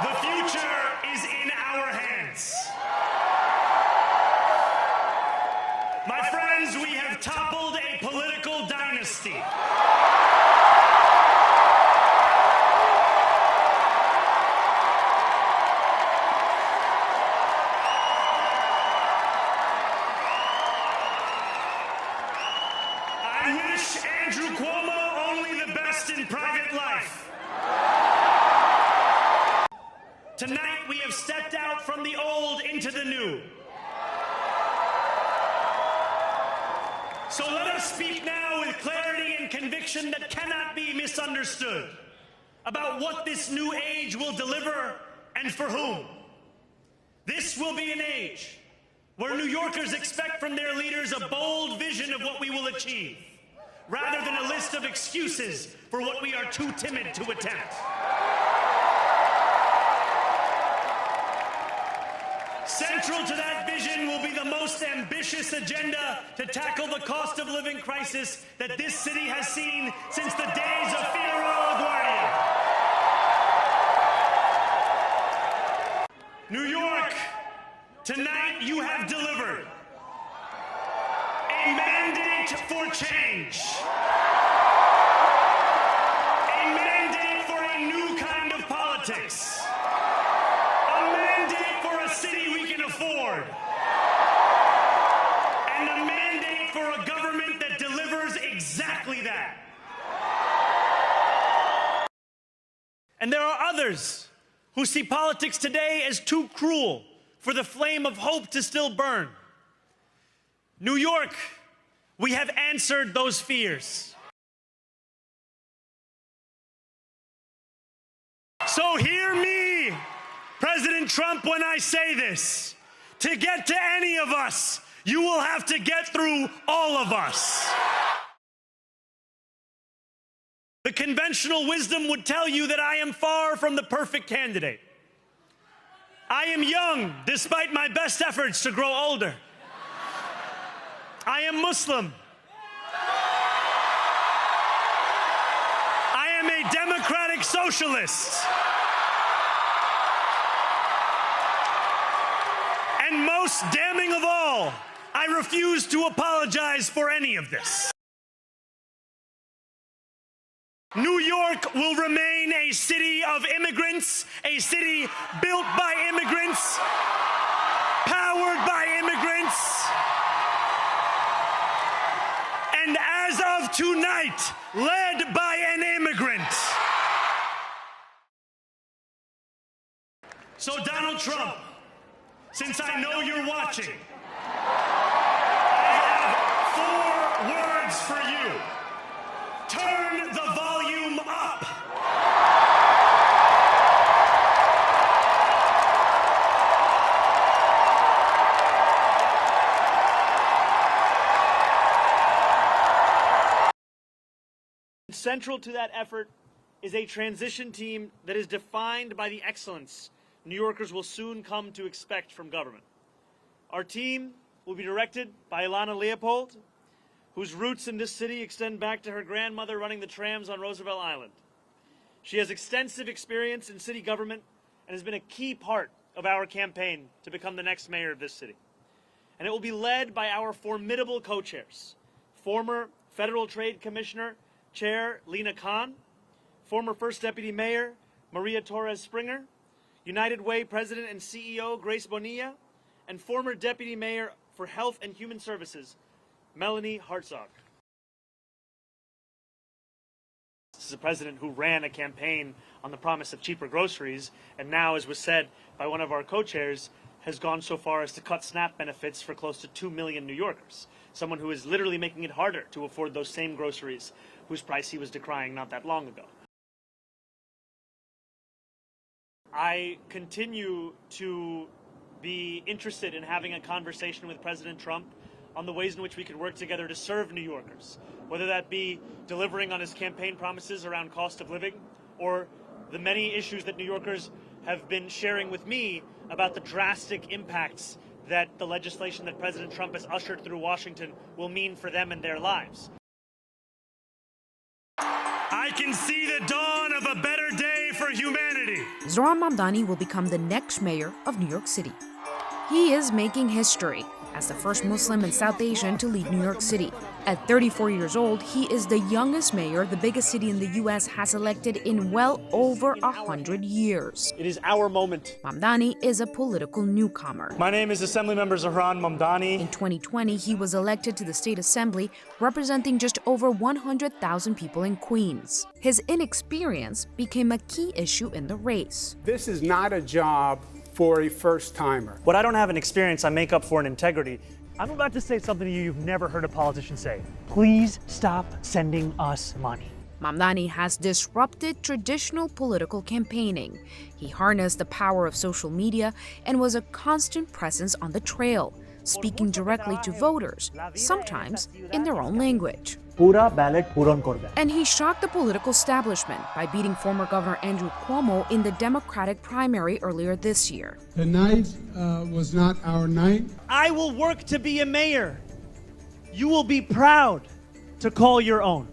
The future is in our hands. My friends, we have toppled a political dynasty. I wish Andrew Cuomo only the best in private life. Tonight, we have stepped out from the old into the new. So let us speak now with clarity and conviction that cannot be misunderstood about what this new age will deliver and for whom. This will be an age where New Yorkers expect from their leaders a bold vision of what we will achieve, rather than a list of excuses for what we are too timid to attempt. Central to that vision will be the most ambitious agenda to tackle the cost of living crisis that this city has seen since the days of Figueroa LaGuardia. New York, tonight you have delivered a mandate for change, a mandate for a new kind of politics, a mandate for a city we can afford, and a mandate for a government that delivers exactly that. And there are others who see politics today as too cruel for the flame of hope to still burn. New York, we have answered those fears. So hear me, President Trump, when I say this. To get to any of us, you will have to get through all of us. The conventional wisdom would tell you that I am far from the perfect candidate. I am young, despite my best efforts to grow older. I am Muslim. I am a democratic socialist. And most damning of all, I refuse to apologize for any of this. New York will remain a city of immigrants, a city built by immigrants, powered by immigrants, and as of tonight, led by an immigrant. So Donald Trump, since I know you're watching, I have 4 words for you. Turn the volume up. Central to that effort is a transition team that is defined by the excellence New Yorkers will soon come to expect from government. Our team will be directed by Ilana Leopold, whose roots in this city extend back to her grandmother running the trams on Roosevelt Island. She has extensive experience in city government and has been a key part of our campaign to become the next mayor of this city. And it will be led by our formidable co-chairs, former Federal Trade Commissioner Chair Lena Khan, former First Deputy Mayor Maria Torres Springer, United Way President and CEO Grace Bonilla, and former Deputy Mayor for Health and Human Services Melanie Hartzog. This is a president who ran a campaign on the promise of cheaper groceries, and now, as was said by one of our co-chairs, has gone so far as to cut SNAP benefits for close to 2 million New Yorkers. Someone who is literally making it harder to afford those same groceries whose price he was decrying not that long ago. I continue to be interested in having a conversation with President Trump on the ways in which we could work together to serve New Yorkers, whether that be delivering on his campaign promises around cost of living, or the many issues that New Yorkers have been sharing with me about the drastic impacts that the legislation that President Trump has ushered through Washington will mean for them and their lives. I can see the dawn of a better day for humanity. Zohran Mamdani will become the next mayor of New York City. He is making history as the first Muslim and South Asian to lead New York City. At 34 years old, he is the youngest mayor the biggest city in the U.S. has elected in well over 100 years. It is our moment. Mamdani is a political newcomer. My name is Assemblymember Zohran Mamdani. In 2020, he was elected to the State Assembly, representing just over 100,000 people in Queens. His inexperience became a key issue in the race. This is not a job for a first-timer. What I don't have in experience, I make up for in integrity. I'm about to say something to you you've never heard a politician say. Please stop sending us money. Mamdani has disrupted traditional political campaigning. He harnessed the power of social media and was a constant presence on the trail, speaking directly to voters, sometimes in their own language. Pura ballot puron korbe. And he shocked the political establishment by beating former Governor Andrew Cuomo in the Democratic primary earlier this year. The night was not our night. I will work to be a mayor. You will be proud to call your own.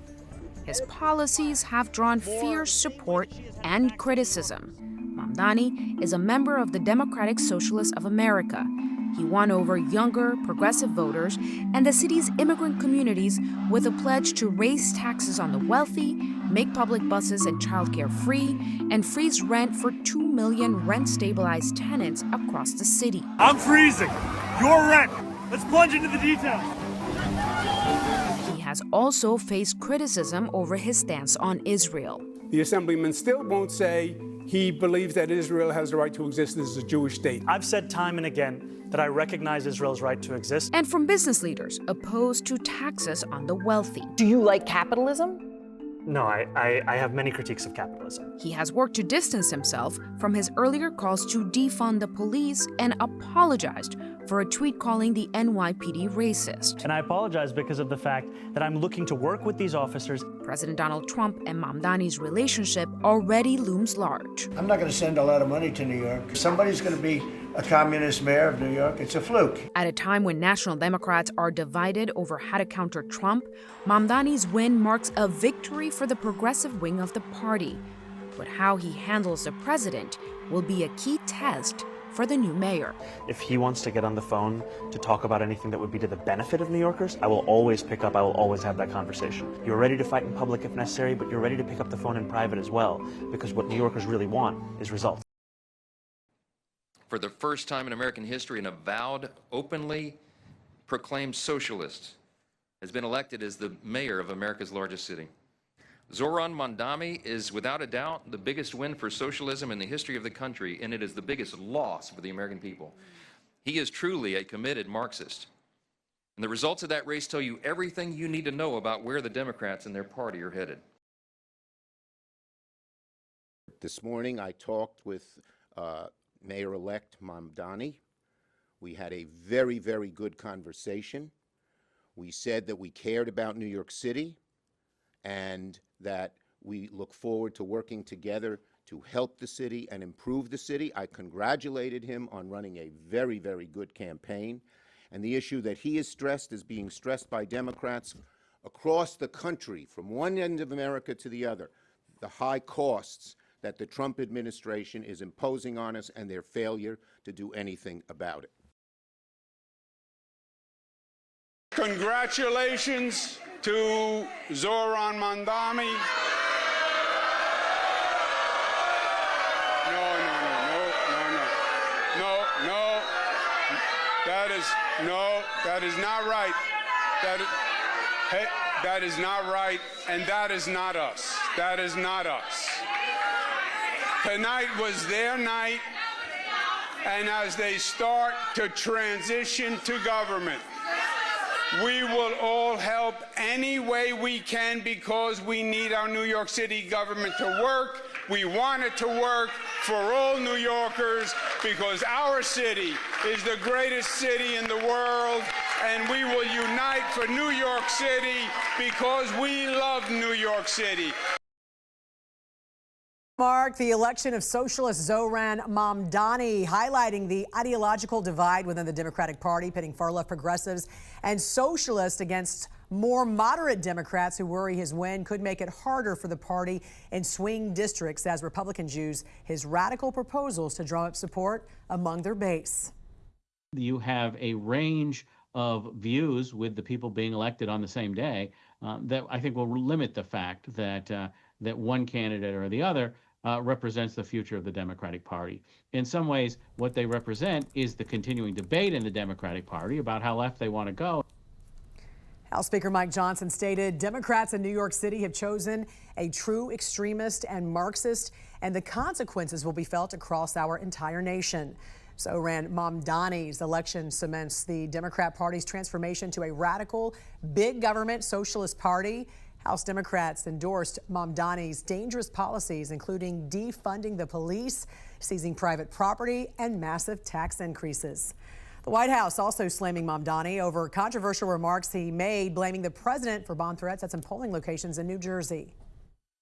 His policies have drawn fierce support and criticism. Mamdani is a member of the Democratic Socialist of America. He won over younger, progressive voters and the city's immigrant communities with a pledge to raise taxes on the wealthy, make public buses and childcare free, and freeze rent for 2 million rent-stabilized tenants across the city. I'm freezing. Your rent. Let's plunge into the details. He has also faced criticism over his stance on Israel. The Assemblyman still won't say he believes that Israel has the right to exist as a Jewish state. I've said time and again that I recognize Israel's right to exist. And from business leaders opposed to taxes on the wealthy. Do you like capitalism? No, I have many critiques of capitalism. He has worked to distance himself from his earlier calls to defund the police and apologized for a tweet calling the NYPD racist. And I apologize because of the fact that I'm looking to work with these officers. President Donald Trump and Mamdani's relationship already looms large. I'm not going to send a lot of money to New York. Somebody's going to be a communist mayor of New York. It's a fluke. At a time when national Democrats are divided over how to counter Trump, Mamdani's win marks a victory for the progressive wing of the party. But how he handles the president will be a key test for the new mayor. If he wants to get on the phone to talk about anything that would be to the benefit of New Yorkers, I will always pick up, I will always have that conversation. You're ready to fight in public if necessary, but you're ready to pick up the phone in private as well, because what New Yorkers really want is results. For the first time in American history, an avowed, openly proclaimed socialist has been elected as the mayor of America's largest city. Zohran Mamdani is without a doubt the biggest win for socialism in the history of the country, and it is the biggest loss for the American people. He is truly a committed Marxist. And the results of that race tell you everything you need to know about where the Democrats and their party are headed. This morning I talked with Mayor-elect Mamdani. We had a very, very good conversation. We said that we cared about New York City and that we look forward to working together to help the city and improve the city. I congratulated him on running a very, very good campaign. And the issue that he has stressed is being stressed by Democrats across the country, from one end of America to the other, the high costs that the Trump administration is imposing on us and their failure to do anything about it. Congratulations to Zohran Mamdani. No. That is not right. That is not right, and that is not us. That is not us. Tonight was their night, and as they start to transition to government, we will all help any way we can because we need our New York City government to work. We want it to work for all New Yorkers because our city is the greatest city in the world, and we will unite for New York City because we love New York City. Mark, the election of socialist Zohran Mamdani, highlighting the ideological divide within the Democratic Party, pitting far-left progressives and socialists against more moderate Democrats who worry his win could make it harder for the party in swing districts as Republicans use his radical proposals to drum up support among their base. You have a range of views with the people being elected on the same day that I think will limit the fact that that one candidate or the other represents the future of the Democratic Party. In some ways, what they represent is the continuing debate in the Democratic Party about how left they want to go. House Speaker Mike Johnson stated Democrats in New York City have chosen a true extremist and Marxist, and the consequences will be felt across our entire nation. Zohran Mamdani's election cements the Democrat Party's transformation to a radical, big government socialist party. House Democrats endorsed Mamdani's dangerous policies, including defunding the police, seizing private property, and massive tax increases. The White House also slamming Mamdani over controversial remarks he made, blaming the president for bomb threats at some polling locations in New Jersey.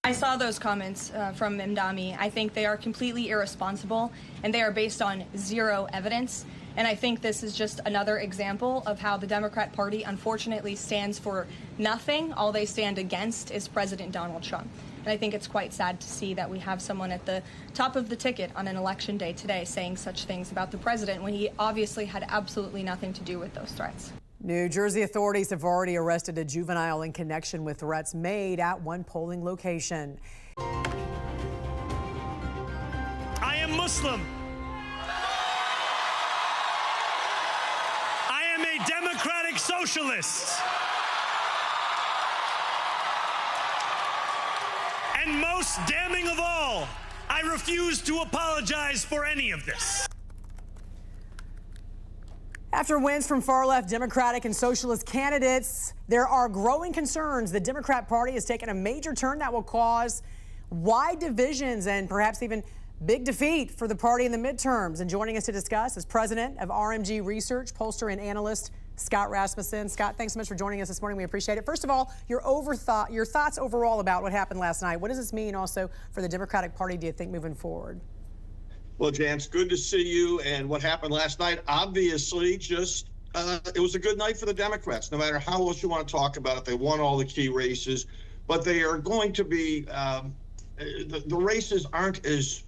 I saw those comments from Mamdani. I think they are completely irresponsible, and they are based on zero evidence. And I think this is just another example of how the Democrat Party unfortunately stands for nothing. All they stand against is President Donald Trump. And I think it's quite sad to see that we have someone at the top of the ticket on an election day today saying such things about the president when he obviously had absolutely nothing to do with those threats. New Jersey authorities have already arrested a juvenile in connection with threats made at one polling location. I am Muslim. I am a democratic socialist. And most damning of all, I refuse to apologize for any of this. After wins from far-left Democratic and socialist candidates, there are growing concerns the Democrat Party has taken a major turn that will cause wide divisions and perhaps even big defeat for the party in the midterms. And joining us to discuss is president of RMG Research, pollster and analyst Scott Rasmussen. Scott, thanks so much for joining us this morning. We appreciate it. First of all, your thoughts overall about what happened last night. What does this mean also for the Democratic Party, do you think, moving forward? Well, Jan, it's good to see you. And what happened last night, obviously, just it was a good night for the Democrats. No matter how else you want to talk about it, they won all the key races. But they are going to be the races aren't as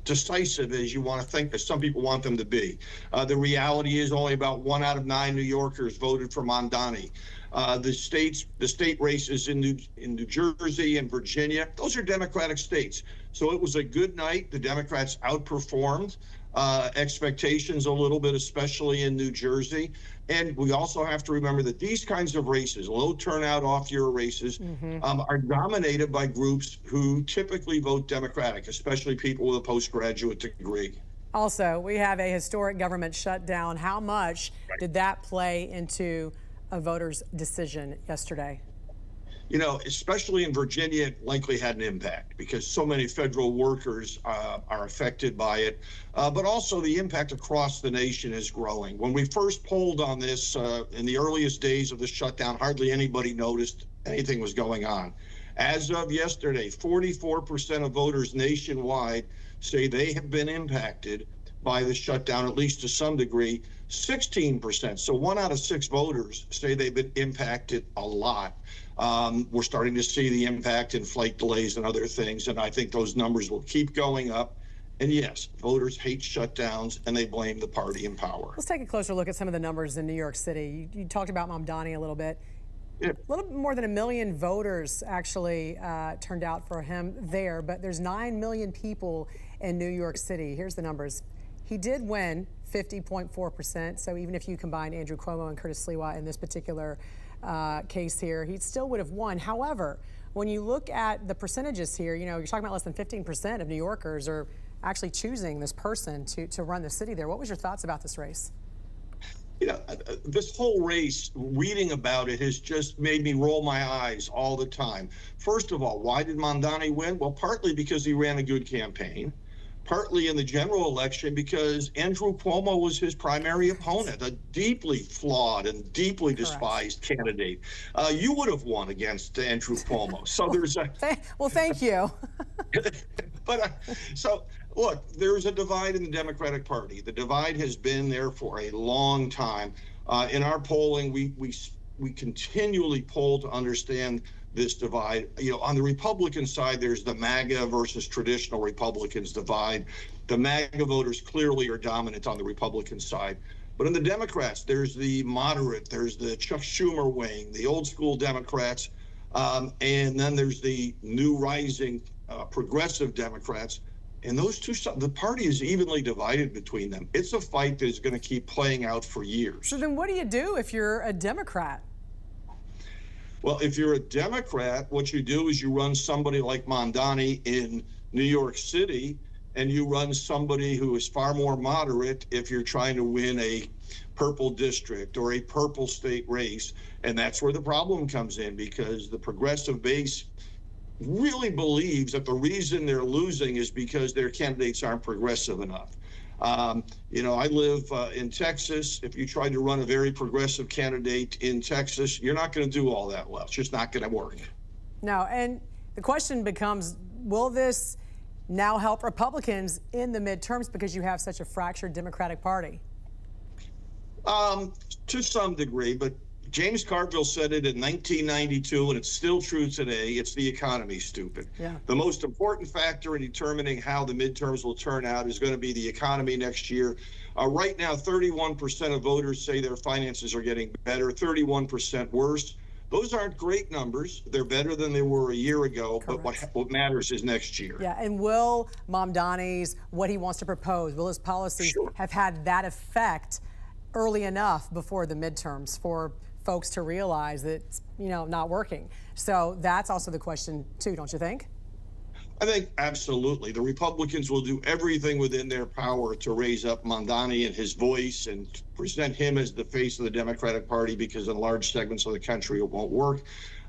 decisive as you want to think, as some people want them to be. The reality is only about 1 out of 9 New Yorkers voted for Mamdani. The state races in New Jersey and Virginia, those are Democratic states. So it was a good night. The Democrats outperformed expectations a little bit, especially in New Jersey. And we also have to remember that these kinds of races, low turnout off-year races, are dominated by groups who typically vote Democratic, especially people with a postgraduate degree. Also, we have a historic government shutdown. How much did that play into a voter's decision yesterday? You know, especially in Virginia, it likely had an impact because so many federal workers are affected by it. But also the impact across the nation is growing. When we first polled on this in the earliest days of the shutdown, hardly anybody noticed anything was going on. As of yesterday, 44% of voters nationwide say they have been impacted by the shutdown, at least to some degree. 16%, so 1 out of 6 voters say they've been impacted a lot. We're starting to see the impact in flight delays and other things, and I think those numbers will keep going up. And yes, voters hate shutdowns, and they blame the party in power. Let's take a closer look at some of the numbers in New York City. You talked about Mamdani a little bit. Yeah. A little bit more than 1 million voters actually turned out for him there, but there's 9 million people in New York City. Here's the numbers. He did win 50.4%, so even if you combine Andrew Cuomo and Curtis Sliwa in this particular case here, he still would have won. However, when you look at the percentages here, you know, you're talking about less than 15% of New Yorkers are actually choosing this person to run the city there. What was your thoughts about this race? You know, this whole race, reading about it has just made me roll my eyes all the time. First of all, why did Mamdani win? Well, partly because he ran a good campaign. Partly in the general election because Andrew Cuomo was his primary opponent, a deeply flawed and deeply despised candidate. You would have won against Andrew Cuomo. So there's a... Well, thank you. So look, there's a divide in the Democratic Party. The divide has been there for a long time. In our polling, we continually poll to understand this divide. You know, on the Republican side, there's the MAGA versus traditional Republicans divide. The MAGA voters clearly are dominant on the Republican side. But in the Democrats, there's the moderate, there's the Chuck Schumer wing, the old school Democrats, and then there's the new rising progressive Democrats. And those two, the party is evenly divided between them. It's a fight that is going to keep playing out for years. So then what do you do if you're a Democrat? Well, if you're a Democrat, what you do is you run somebody like Mamdani in New York City, and you run somebody who is far more moderate if you're trying to win a purple district or a purple state race. And that's where the problem comes in, because the progressive base really believes that the reason they're losing is because their candidates aren't progressive enough. You know, I live in Texas. If you try to run a very progressive candidate in Texas, you're not going to do all that well. It's just not going to work. No, and the question becomes, will this now help Republicans in the midterms because you have such a fractured Democratic Party? To some degree, but James Carville said it in 1992, and it's still true today. It's the economy, stupid. Yeah. The most important factor in determining how the midterms will turn out is going to be the economy next year. Right now, 31% of voters say their finances are getting better, 31% worse. Those aren't great numbers. They're better than they were a year ago. Correct. But what matters is next year. Yeah, and will Mamdani's, what he wants to propose, will his policies have had that effect early enough before the midterms for folks to realize that it's, you know, not working? So that's also the question too, don't you think? I think absolutely. The Republicans will do everything within their power to raise up Mamdani and his voice and present him as the face of the Democratic Party, because in large segments of the country it won't work.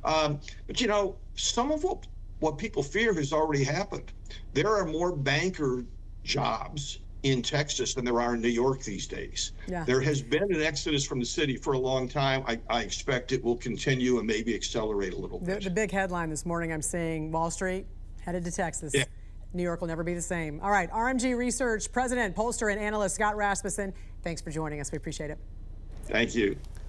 But you know, some of what people fear has already happened. There are more banker jobs in Texas than there are in New York these days. Yeah. There has been an exodus from the city for a long time. I expect it will continue and maybe accelerate a little bit. The big headline this morning I'm seeing, Wall Street headed to Texas. Yeah. New York will never be the same. All right, RMG Research President, pollster, and analyst Scott Rasmussen, thanks for joining us. We appreciate it. Thank you.